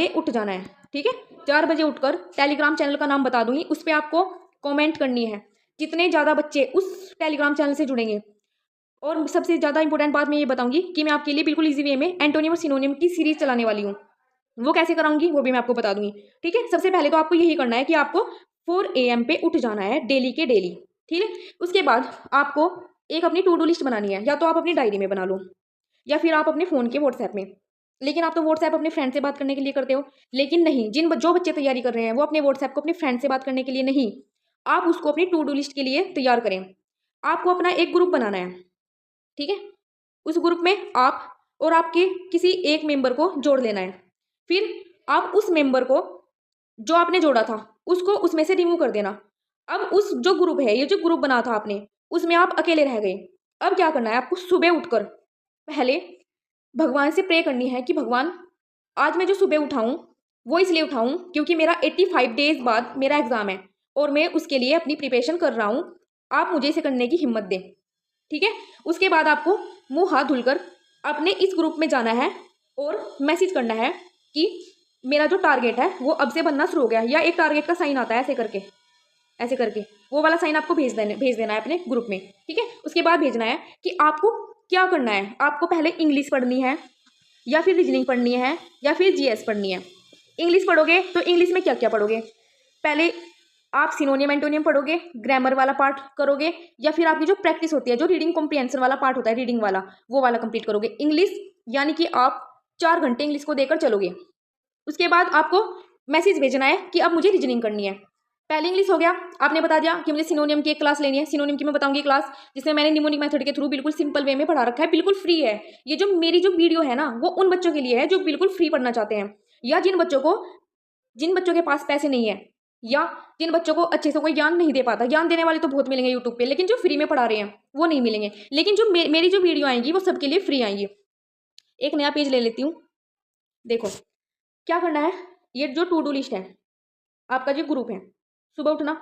उठ जाना है, ठीक है। 4 बजे उठकर टेलीग्राम चैनल का नाम बता दूंगी, उस पर आपको कमेंट करनी है। जितने ज़्यादा बच्चे उस टेलीग्राम चैनल से जुड़ेंगे, और सबसे ज़्यादा इंपॉर्टेंट बात मैं ये बताऊंगी कि मैं आपके लिए बिल्कुल इजी वे में एंटोनिम और सिनोनिम की सीरीज चलाने वाली हूँ। वो कैसे कराऊंगी वो भी मैं आपको बता दूंगी, ठीक है। सबसे पहले तो आपको यही करना है कि आपको 4 AM पे उठ जाना है डेली के डेली, ठीक है। उसके बाद आपको एक अपनी टू डू लिस्ट बनानी है, या तो आप अपनी डायरी में बना लो या फिर आप अपने फ़ोन के व्हाट्सएप में। लेकिन आप तो व्हाट्सएप अपने फ्रेंड से बात करने के लिए करते हो, लेकिन नहीं, जो बच्चे तैयारी कर रहे हैं वो अपने व्हाट्सएप को अपने फ्रेंड से बात करने के लिए नहीं, आप उसको अपनी टू डू लिस्ट के लिए तैयार करें। आपको अपना एक ग्रुप बनाना है, ठीक है। उस ग्रुप में आप और आपके किसी एक मेंबर को जोड़ लेना है। फिर आप उस मेंबर को जो आपने जोड़ा था उसको उसमें से रिमूव कर देना। अब उस जो ग्रुप है, ये जो ग्रुप बना था आपने, उसमें आप अकेले रह गए। अब क्या करना है आपको, सुबह उठकर पहले भगवान से प्रे करनी है कि भगवान, आज मैं जो सुबह उठाऊं वो इसलिए उठाऊं क्योंकि मेरा 85 डेज बाद मेरा एग्जाम है और मैं उसके लिए अपनी प्रिपरेशन कर रहा हूं। आप मुझे इसे करने की हिम्मत दें, ठीक है। उसके बाद आपको मुंह हाथ धुलकर अपने इस ग्रुप में जाना है और मैसेज करना है कि मेरा जो टारगेट है वो अब से बनना शुरू हो गया है, या एक टारगेट का साइन आता है ऐसे करके वो वाला साइन आपको भेज देना है अपने ग्रुप में, ठीक है। उसके बाद भेजना है कि आपको क्या करना है। आपको पहले इंग्लिश पढ़नी है, या फिर रीजनिंग पढ़नी है, या फिर जीएस पढ़नी है। इंग्लिश पढ़ोगे तो इंग्लिश में क्या क्या पढ़ोगे, पहले आप सिनोनियम एंटोनियम पढ़ोगे, ग्रामर वाला पार्ट करोगे, या फिर आपकी जो प्रैक्टिस होती है, जो रीडिंग कॉम्प्रिहेंशन वाला पार्ट होता है रीडिंग वाला, वो वाला कंप्लीट करोगे इंग्लिश। यानी कि आप 4 घंटे इंग्लिश को देकर चलोगे। उसके बाद आपको मैसेज भेजना है कि अब मुझे रीजनिंग करनी है। पहले इंग्लिश हो गया, आपने बता दिया कि मुझे सिनोनियम की एक क्लास लेनी है। सिनोनियम की मैं बताऊंगी क्लास, जिसमें मैंने निमोनिक मेथड के थ्रू बिल्कुल सिंपल वे में पढ़ा रखा है, बिल्कुल फ्री है। ये जो मेरी जो वीडियो है ना, वो उन बच्चों के लिए है जो बिल्कुल फ्री पढ़ना चाहते हैं, या जिन बच्चों के पास पैसे नहीं है, या जिन बच्चों को अच्छे से कोई ज्ञान नहीं दे पाता। ज्ञान देने वाले तो बहुत मिलेंगे यूट्यूब पे, लेकिन जो फ्री में पढ़ा रहे हैं वो नहीं मिलेंगे। लेकिन जो मेरी जो वीडियो आएंगी वो सबके लिए फ्री आएंगी। एक नया पेज ले लेती हूँ, देखो क्या करना है। ये जो टू डू लिस्ट है, आपका जो ग्रुप है, सुबह उठना,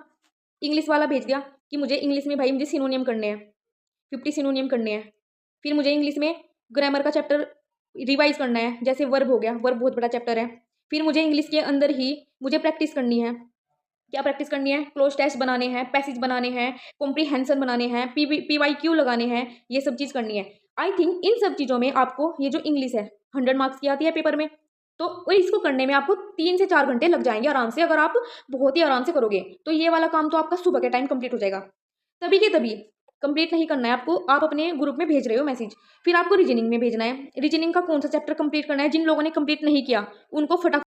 इंग्लिश वाला भेज दिया कि मुझे इंग्लिश में भाई मुझे सिनोनियम करने हैं, 50 सिनोनियम करने हैं। फिर मुझे इंग्लिश में ग्रामर का चैप्टर रिवाइज करना है, जैसे वर्ब हो गया, वर्ब बहुत बड़ा चैप्टर है। फिर मुझे इंग्लिश के अंदर ही मुझे प्रैक्टिस करनी है। क्या प्रैक्टिस करनी है, क्लोज टेस्ट बनाने हैं, पैसेज बनाने हैं, कॉम्प्रीहेंशन बनाने हैं, PYQ लगाने हैं, ये सब चीज़ करनी है। आई थिंक इन सब चीज़ों में आपको ये जो इंग्लिश है 100 मार्क्स की आती है पेपर में, तो इसको करने में आपको 3 से 4 घंटे लग जाएंगे आराम से। अगर आप बहुत ही आराम से करोगे तो ये वाला काम तो आपका सुबह के टाइम कंप्लीट हो जाएगा। तभी के तभी कंप्लीट नहीं करना है आपको, आप अपने ग्रुप में भेज रहे हो मैसेज। फिर आपको रीजनिंग में भेजना है। रीजनिंग का कौन सा चैप्टर कंप्लीट करना है, जिन लोगों ने कंप्लीट नहीं किया उनको फटाफट